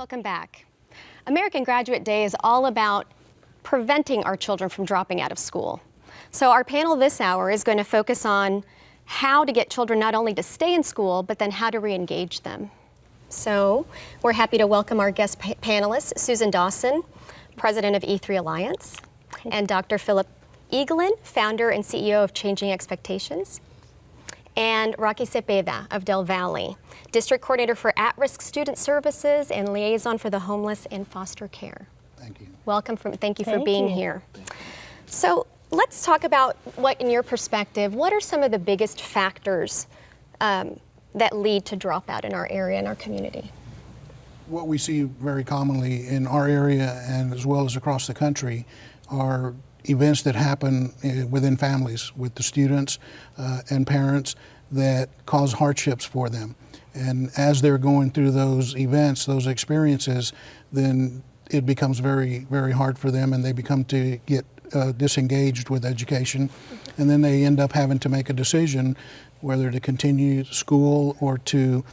Welcome back. American Graduate Day is all about preventing our children from dropping out of school. So our panel this hour is going to focus on how to get children not only to stay in school, but then how to re-engage them. So we're happy to welcome our guest panelists, Susan Dawson, President of E3 Alliance, and Dr. Phillip Eaglin, founder and CEO of Changing Expectations, and Rocky Zepeda of Del Valle, District Coordinator for At-Risk Student Services and Liaison for the Homeless and Foster Care. Thank you. Welcome, thank you for being here. So let's talk about what, in your perspective, what are some of the biggest factors that lead to dropout in our area and our community? What we see very commonly in our area and as well as across the country are events that happen within families with the students and parents that cause hardships for them. And as they're going through those events, those experiences, then it becomes very, very hard for them and they become to get disengaged with education. And then they end up having to make a decision whether to continue school or to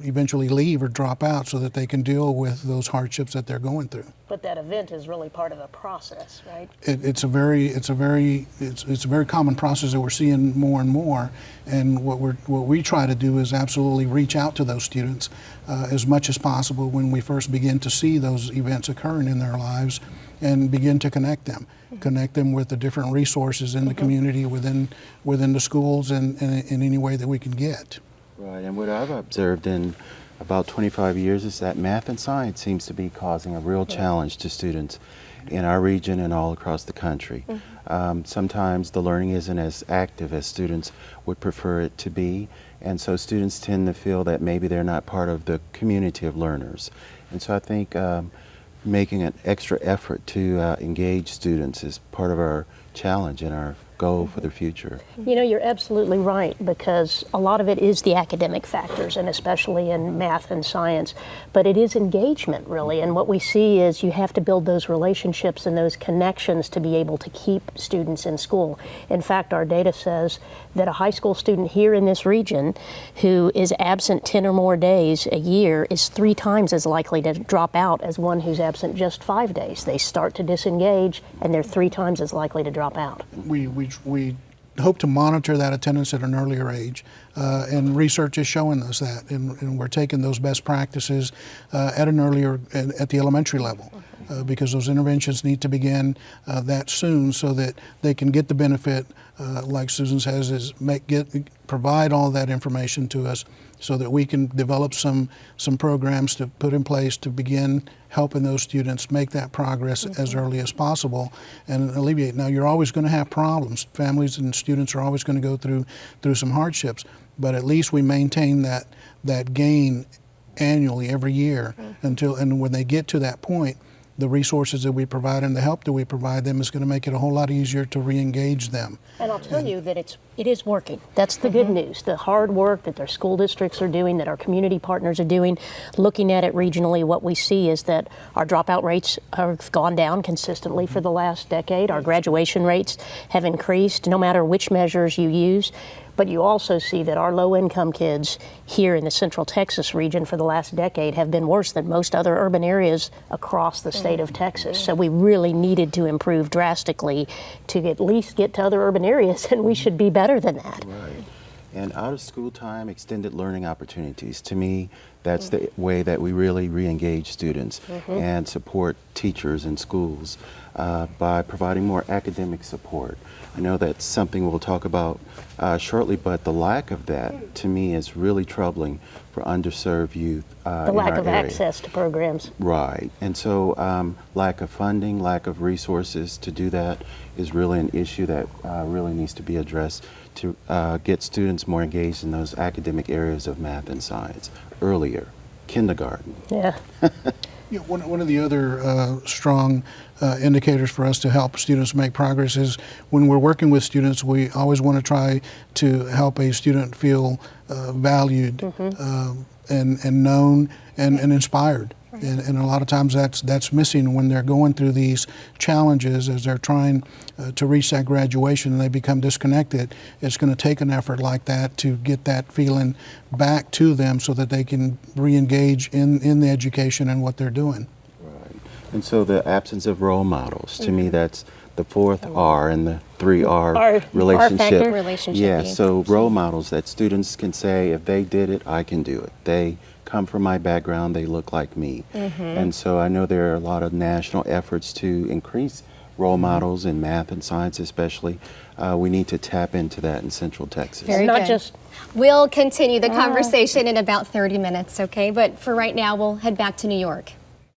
eventually leave or drop out so that they can deal with those hardships that they're going through. But that event is really part of the process, right? It's a very common process that we're seeing more and more. And what we try to do is absolutely reach out to those students as much as possible when we first begin to see those events occurring in their lives, and begin to connect them with the different resources in the community, within the schools, and in any way that we can get. Right, and what I've observed in about 25 years is that math and science seems to be causing a real challenge to students in our region and all across the country. Sometimes the learning isn't as active as students would prefer it to be, and so students tend to feel that maybe they're not part of the community of learners. And so I think making an extra effort to engage students is part of our challenge and our goal for the future. You know, you're absolutely right, because a lot of it is the academic factors, and especially in math and science, but it is engagement, really. And what we see is you have to build those relationships and those connections to be able to keep students in school. In fact, our data says that a high school student here in this region who is absent 10 or more days a year is 3 times as likely to drop out as one who's absent just 5 days. They start to disengage, and they're 3 times as likely to drop out. We hope to monitor that attendance at an earlier age, and research is showing us that, and we're taking those best practices at the elementary level, because those interventions need to begin that soon so that they can get the benefit, like Susan says, is provide all that information to us so that we can develop some programs to put in place to begin helping those students make that progress as early as possible and alleviate. Now, you're always going to have problems. Families and students are always going to go through some hardships, but at least we maintain that gain annually every year and when they get to that point, the resources that we provide and the help that we provide them is going to make it a whole lot easier to re-engage them. And I'll tell you that it is working. That's the good news. The hard work that their school districts are doing, that our community partners are doing, looking at it regionally, what we see is that our dropout rates have gone down consistently for the last decade. Our graduation rates have increased, no matter which measures you use. But you also see that our low-income kids here in the Central Texas region for the last decade have been worse than most other urban areas across the state of Texas. So we really needed to improve drastically to at least get to other urban areas, and we should be better than that. Right. And out of school time, extended learning opportunities. To me, that's the way that we really re-engage students and support teachers in schools by providing more academic support. I know that's something we'll talk about shortly, but the lack of that, to me, is really troubling for underserved youth The lack of access to programs. Right. And so lack of funding, lack of resources to do that is really an issue that really needs to be addressed to get students more engaged in those academic areas of math and science earlier, kindergarten. Yeah. Yeah, one of the other strong indicators for us to help students make progress is when we're working with students, we always want to try to help a student feel valued and known and inspired And a lot of times that's missing when they're going through these challenges as they're trying to reach that graduation and they become disconnected. It's going to take an effort like that to get that feeling back to them so that they can re-engage in the education and what they're doing. Right. And so the absence of role models, to me, that's the fourth R in the 3R relationship. factor. Relationship Yeah, being. so role models that students can say, if they did it, I can do it. They come from my background, they look like me. And so I know there are a lot of national efforts to increase role models in math and science especially. We need to tap into that in Central Texas. Very Not good. just We'll continue the conversation in about 30 minutes, okay? But for right now, we'll head back to New York.